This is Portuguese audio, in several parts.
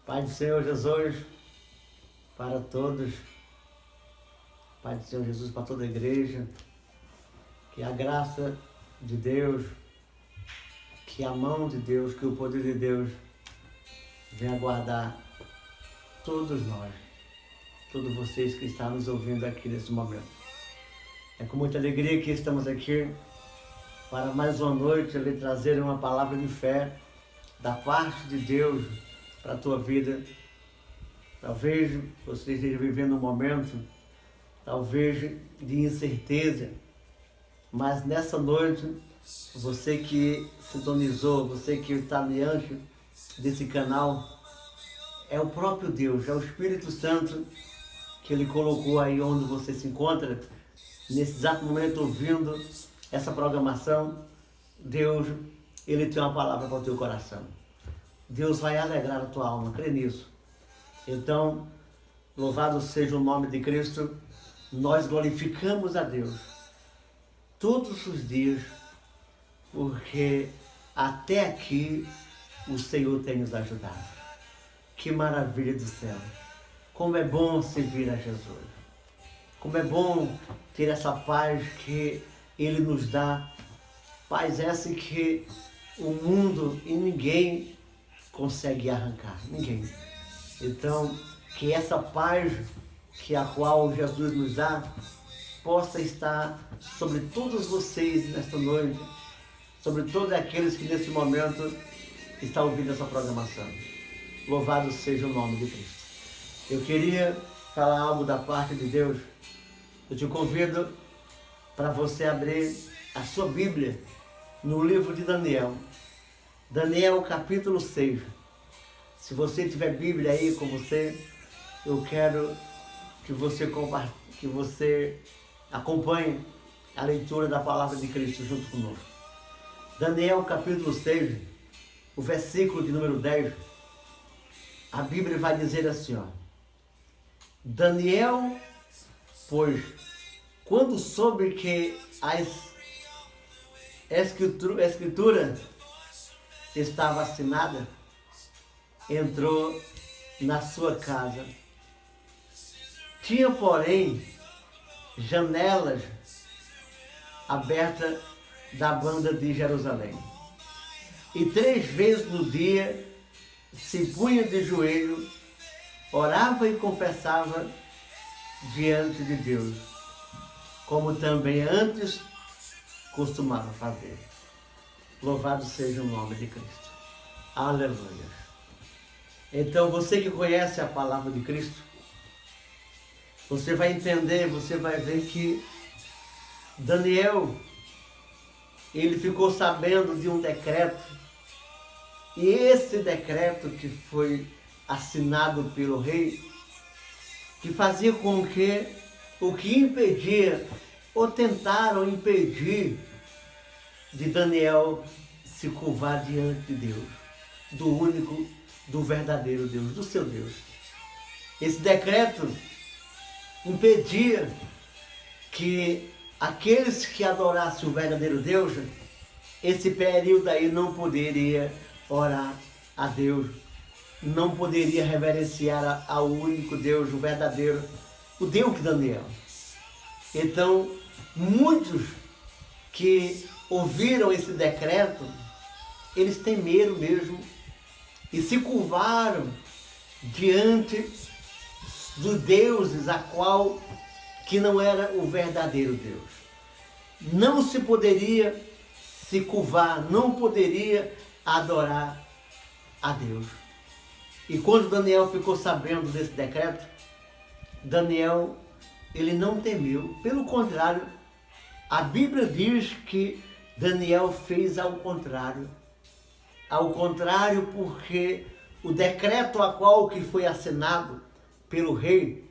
Pai do Senhor Jesus, para todos, Pai do Senhor Jesus, para toda a igreja, que a graça de Deus, que a mão de Deus, que o poder de Deus venha guardar todos nós, todos vocês que estão nos ouvindo aqui nesse momento. É com muita alegria que estamos aqui para mais uma noite lhe trazer uma palavra de fé da parte de Deus para a tua vida. Talvez você esteja vivendo um momento, talvez de incerteza, mas nessa noite, você que sintonizou, você que está diante desse canal, é o próprio Deus, é o Espírito Santo que Ele colocou aí onde você se encontra, nesse exato momento ouvindo essa programação. Deus, Ele tem uma palavra para o teu coração. Deus vai alegrar a tua alma, crê nisso. Então, louvado seja o nome de Cristo, nós glorificamos a Deus todos os dias, porque até aqui o Senhor tem nos ajudado. Que maravilha do céu! Como é bom servir a Jesus. Como é bom ter essa paz que Ele nos dá. Paz essa que o mundo e ninguém consegue arrancar. Ninguém. Então, que essa paz que a qual Jesus nos dá possa estar sobre todos vocês nesta noite, sobre todos aqueles que nesse momento estão ouvindo essa programação. Louvado seja o nome de Cristo. Eu queria falar algo da parte de Deus. Eu te convido para você abrir a sua Bíblia no livro de Daniel. Daniel capítulo 6. Se você tiver Bíblia aí com você, eu quero que você acompanhe a leitura da palavra de Cristo junto conosco. Daniel capítulo 6, o versículo de número 10, a Bíblia vai dizer assim, ó: Daniel, pois, quando soube que a escritura estava assinada, entrou na sua casa. Tinha, porém, janelas abertas da banda de Jerusalém. E 3 vezes no dia se punha de joelho, orava e confessava diante de Deus, como também antes costumava fazer. Louvado seja o nome de Cristo. Aleluia. Então, você que conhece a palavra de Cristo, você vai entender, você vai ver que Daniel, ele ficou sabendo de um decreto, e esse decreto que foi assinado pelo rei, que fazia com que o que impedia, ou tentaram impedir, de Daniel se curvar diante de Deus, do único, do verdadeiro Deus, do seu Deus. Esse decreto impedia que aqueles que adorassem o verdadeiro Deus, esse período aí não poderia orar a Deus, não poderia reverenciar ao único Deus, o verdadeiro, o Deus de Daniel. Então, muitos que ouviram esse decreto, eles temeram mesmo e se curvaram diante dos deuses a qual que não era o verdadeiro Deus. Não se poderia se curvar, não poderia adorar a Deus. E quando Daniel ficou sabendo desse decreto, Daniel, ele não temeu. Pelo contrário, a Bíblia diz que Daniel fez ao contrário. Ao contrário, porque o decreto a qual que foi assinado pelo rei,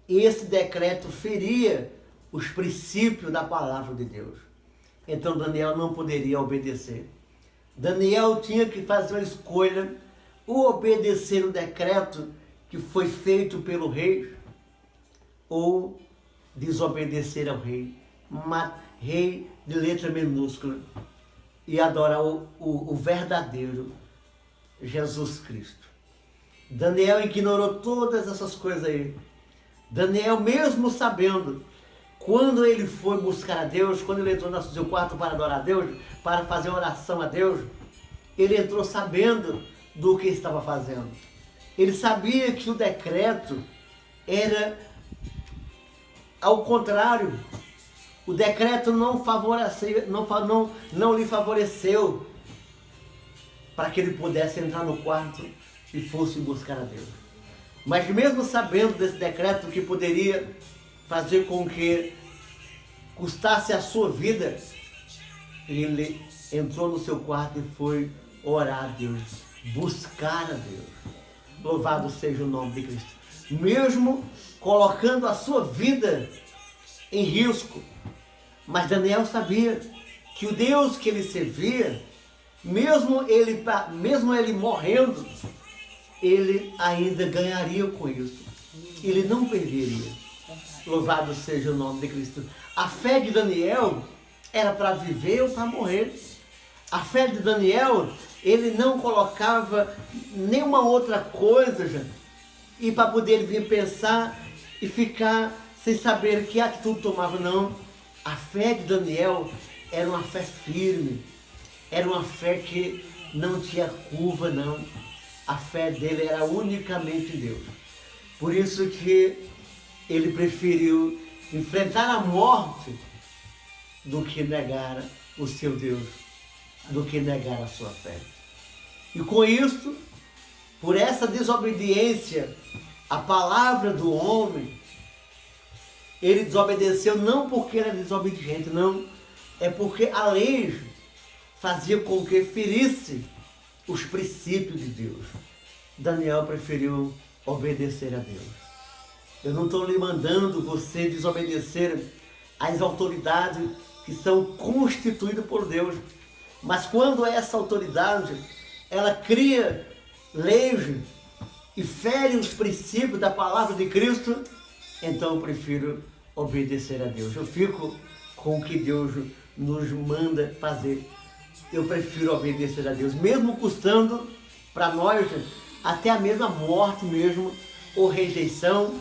esse decreto feria os princípios da palavra de Deus. Então Daniel não poderia obedecer. Daniel tinha que fazer uma escolha, ou obedecer o decreto que foi feito pelo rei, ou desobedecer ao rei, rei de letra minúscula, e adorar o verdadeiro Jesus Cristo. Daniel ignorou todas essas coisas aí. Daniel, mesmo sabendo, quando ele foi buscar a Deus, quando ele entrou no seu quarto para adorar a Deus, para fazer oração a Deus, ele entrou sabendo do que estava fazendo. Ele sabia que o decreto era ao contrário. O decreto não lhe favoreceu para que ele pudesse entrar no quarto e fosse buscar a Deus. Mas mesmo sabendo desse decreto que poderia fazer com que custasse a sua vida, ele entrou no seu quarto e foi orar a Deus, buscar a Deus. Louvado seja o nome de Cristo. Mesmo colocando a sua vida em risco. Mas Daniel sabia que o Deus que ele servia, mesmo ele morrendo, ele ainda ganharia com isso. Ele não perderia. Louvado seja o nome de Cristo. A fé de Daniel era para viver ou para morrer. A fé de Daniel, ele não colocava nenhuma outra coisa, e para poder vir pensar e ficar sem saber que atitude tomava, não. A fé de Daniel era uma fé firme, era uma fé que não tinha curva, não. A fé dele era unicamente em Deus. Por isso que ele preferiu enfrentar a morte do que negar o seu Deus, do que negar a sua fé. E com isso, por essa desobediência à palavra do homem, ele desobedeceu não porque era desobediente, não. É porque a lei fazia com que ferisse os princípios de Deus. Daniel preferiu obedecer a Deus. Eu não estou lhe mandando você desobedecer às autoridades que são constituídas por Deus. Mas quando essa autoridade, ela cria leis e fere os princípios da palavra de Cristo, então eu prefiro obedecer a Deus. Eu fico com o que Deus nos manda fazer. Eu prefiro obedecer a Deus, mesmo custando para nós até a mesma morte mesmo, ou rejeição,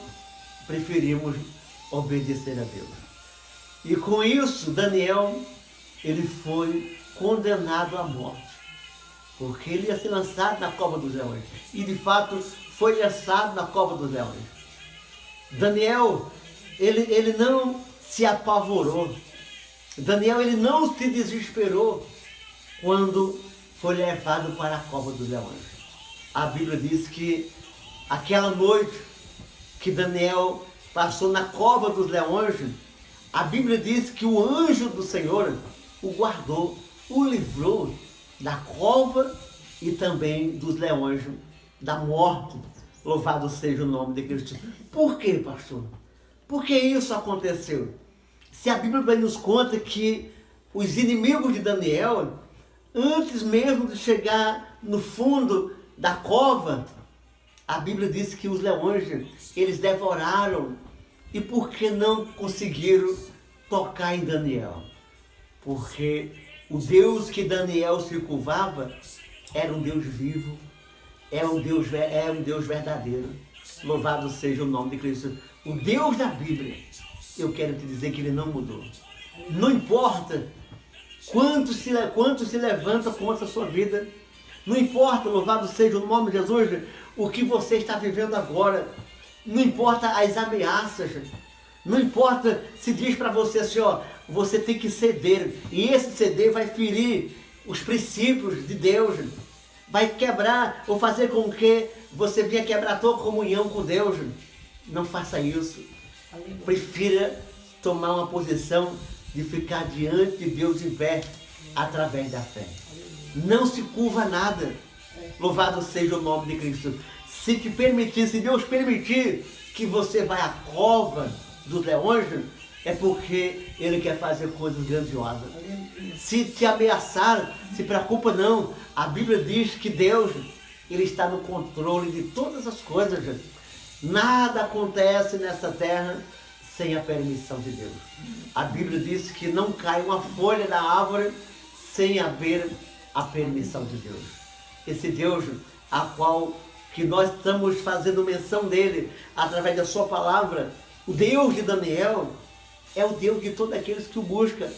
preferimos obedecer a Deus. E com isso, Daniel, ele foi condenado à morte, porque ele ia ser lançado na cova dos leões. E de fato, foi lançado na cova dos leões. Daniel, ele não se apavorou. Daniel, ele não se desesperou quando foi levado para a cova dos leões. A Bíblia diz que aquela noite que Daniel passou na cova dos leões, a Bíblia diz que o anjo do Senhor o guardou, o livrou da cova e também dos leões da morte. Louvado seja o nome de Cristo. Por quê, pastor? Por que isso aconteceu? Se a Bíblia nos conta que os inimigos de Daniel, antes mesmo de chegar no fundo da cova, a Bíblia diz que os leões, eles devoraram. E por que não conseguiram tocar em Daniel? Porque o Deus que Daniel se curvava era um Deus vivo, é um Deus verdadeiro. Louvado seja o nome de Cristo. O Deus da Bíblia, eu quero te dizer que ele não mudou. Não importa quanto se levanta contra a sua vida, não importa, louvado seja o nome de Jesus, o que você está vivendo agora, não importa as ameaças, não importa se diz para você assim, ó, você tem que ceder, e esse ceder vai ferir os princípios de Deus, vai quebrar ou fazer com que você venha quebrar a tua comunhão com Deus. Não faça isso. Prefira tomar uma posição de ficar diante de Deus em pé através da fé. Não se curva a nada. Louvado seja o nome de Cristo. Se Deus permitir que você vá à cova dos leões, é porque Ele quer fazer coisas grandiosas. Se te ameaçar, se preocupa não. A Bíblia diz que Deus, Ele está no controle de todas as coisas. Nada acontece nessa terra sem a permissão de Deus. A Bíblia diz que não cai uma folha da árvore sem haver a permissão de Deus. Esse Deus a qual que nós estamos fazendo menção dele através da sua palavra, o Deus de Daniel é o Deus de todos aqueles que o buscam.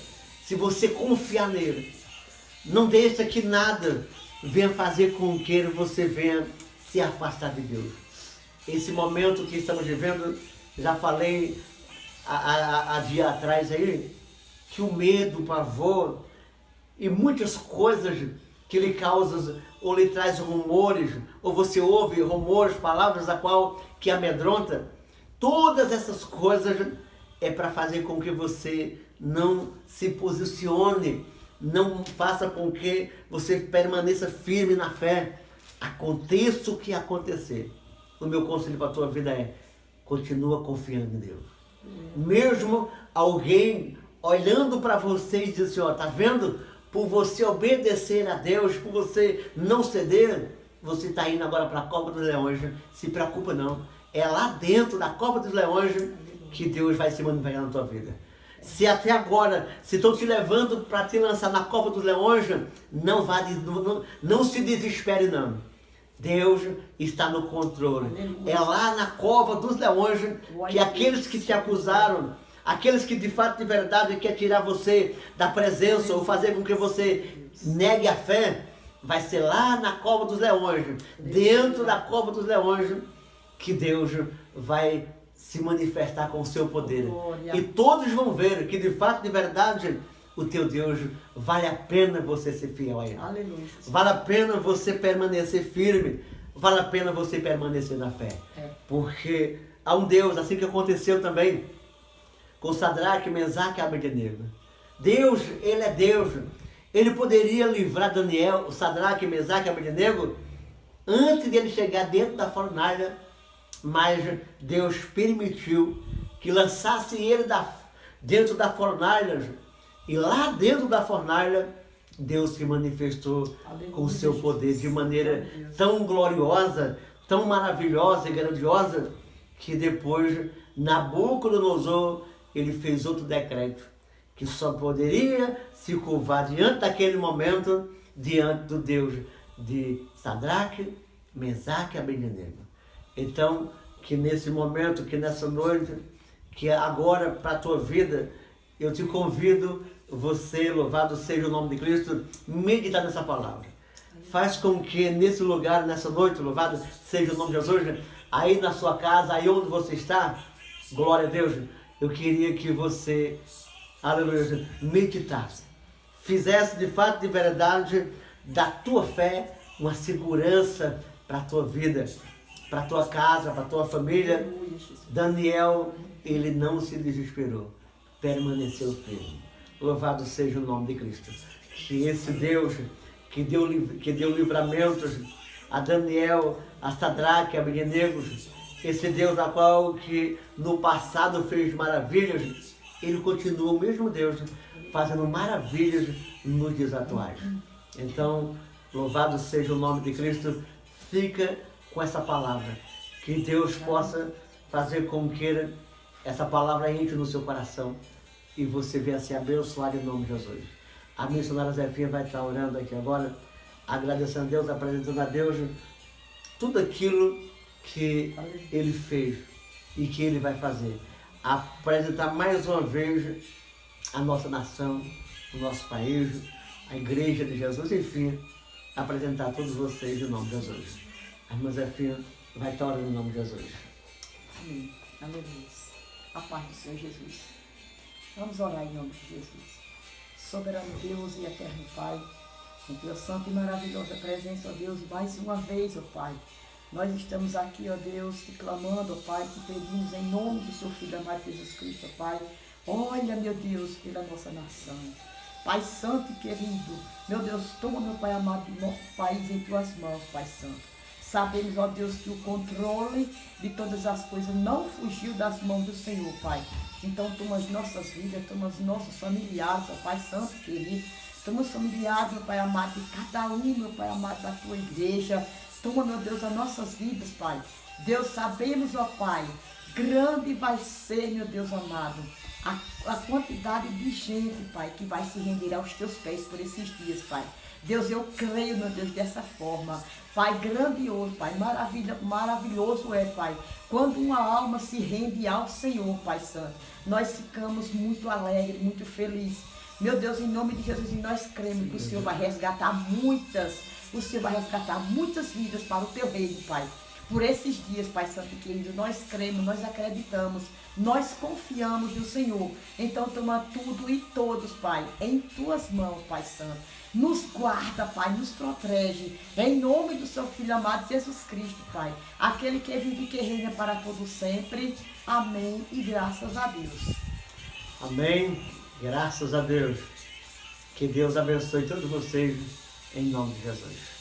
Se você confiar nele, não deixa que nada venha fazer com que você venha se afastar de Deus. Esse momento que estamos vivendo, já falei há dia atrás aí, que o medo, o pavor e muitas coisas que lhe causam ou lhe traz rumores, ou você ouve rumores, palavras a qual que amedronta, todas essas coisas é para fazer com que você não se posicione, não faça com que você permaneça firme na fé. Aconteça o que acontecer. O meu conselho para a tua vida é: continua confiando em Deus. Mesmo alguém olhando para você e diz assim, ó, tá vendo? Por você obedecer a Deus, por você não ceder, você está indo agora para a cova dos leões. Se preocupa não. É lá dentro da cova dos leões que Deus vai se manifestar na tua vida. Se até agora, se estão te levando para te lançar na cova dos leões, não se desespere não. Deus está no controle. É lá na cova dos leões que aqueles que te acusaram, aqueles que de fato, de verdade, quer tirar você da presença ou fazer com que você negue a fé, vai ser lá na cova dos leões, dentro da cova dos leões, que Deus vai se manifestar com o seu poder. E todos vão ver que de fato, de verdade, o teu Deus, vale a pena você ser fiel a Ele. Aleluia. Vale a pena você permanecer firme. Vale a pena você permanecer na fé. Porque há um Deus, assim que aconteceu também com Sadraque, Mesaque e Abednego. Deus, Ele é Deus. Ele poderia livrar Daniel, Sadraque, Mesaque e Abednego antes de ele chegar dentro da fornalha, mas Deus permitiu que lançasse ele dentro da fornalha. E lá dentro da fornalha, Deus se manifestou com o seu poder de maneira tão gloriosa, tão maravilhosa e grandiosa, que depois Nabucodonosor, ele fez outro decreto, que só poderia se curvar diante daquele momento, diante do Deus de Sadraque, Mesaque e Abednego. Então, que nesse momento, que nessa noite, que agora para a tua vida, eu te convido, você, louvado seja o nome de Cristo, meditar nessa palavra. Faz com que nesse lugar, nessa noite, louvado seja o nome de Jesus, aí na sua casa, aí onde você está, glória a Deus, eu queria que você, aleluia, meditasse. Fizesse de fato, de verdade, da tua fé, uma segurança para a tua vida, para a tua casa, para a tua família. Daniel, ele não se desesperou, permaneceu firme. Louvado seja o nome de Cristo. Que esse Deus que deu livramentos a Daniel, a Sadraque, a Abednego, esse Deus a qual que no passado fez maravilhas, ele continua o mesmo Deus fazendo maravilhas nos dias atuais. Então, louvado seja o nome de Cristo. Fica com essa palavra. Que Deus possa fazer com que essa palavra entre no seu coração e você venha ser abençoado em nome de Jesus. A missionária Zefinha vai estar orando aqui agora, agradecendo a Deus, apresentando a Deus tudo aquilo que Ele fez e que Ele vai fazer. Apresentar mais uma vez a nossa nação, o nosso país, a igreja de Jesus, enfim, apresentar a todos vocês em nome de Jesus. A irmã Zefinha vai estar orando em nome de Jesus. Amém. Aleluia. A paz do Senhor Jesus. Vamos orar em nome de Jesus. Soberano Deus e eterno Pai, em tua santa e maravilhosa presença, ó Deus, mais uma vez, ó Pai, nós estamos aqui, ó Deus, te clamando, ó Pai, te pedimos em nome do seu Filho amado Jesus Cristo, ó Pai. Olha, meu Deus, pela nossa nação. Pai Santo e querido, meu Deus, toma, meu Pai amado, o nosso país em tuas mãos, Pai Santo. Sabemos, ó Deus, que o controle de todas as coisas não fugiu das mãos do Senhor, Pai. Então, toma as nossas vidas, toma os nossos familiares, ó Pai Santo, querido. Toma os familiares, meu Pai amado, de cada um, meu Pai amado, da tua igreja. Toma, meu Deus, as nossas vidas, Pai. Deus, sabemos, ó Pai, grande vai ser, meu Deus amado, a quantidade de gente, Pai, que vai se render aos teus pés por esses dias, Pai. Deus, eu creio, meu Deus, dessa forma. Pai, grandioso, Pai, maravilhoso é, Pai. Quando uma alma se rende ao Senhor, Pai Santo, nós ficamos muito alegres, muito felizes. Meu Deus, em nome de Jesus, e nós cremos que o Senhor vai resgatar o Senhor vai resgatar muitas vidas para o teu reino, Pai. Por esses dias, Pai Santo e querido, nós cremos, nós acreditamos, nós confiamos no Senhor. Então toma tudo e todos, Pai, em tuas mãos, Pai Santo. Nos guarda, Pai, nos protege, em nome do seu Filho amado Jesus Cristo, Pai. Aquele que vive e que reina para todo sempre. Amém e graças a Deus. Amém, graças a Deus. Que Deus abençoe todos vocês, em nome de Jesus.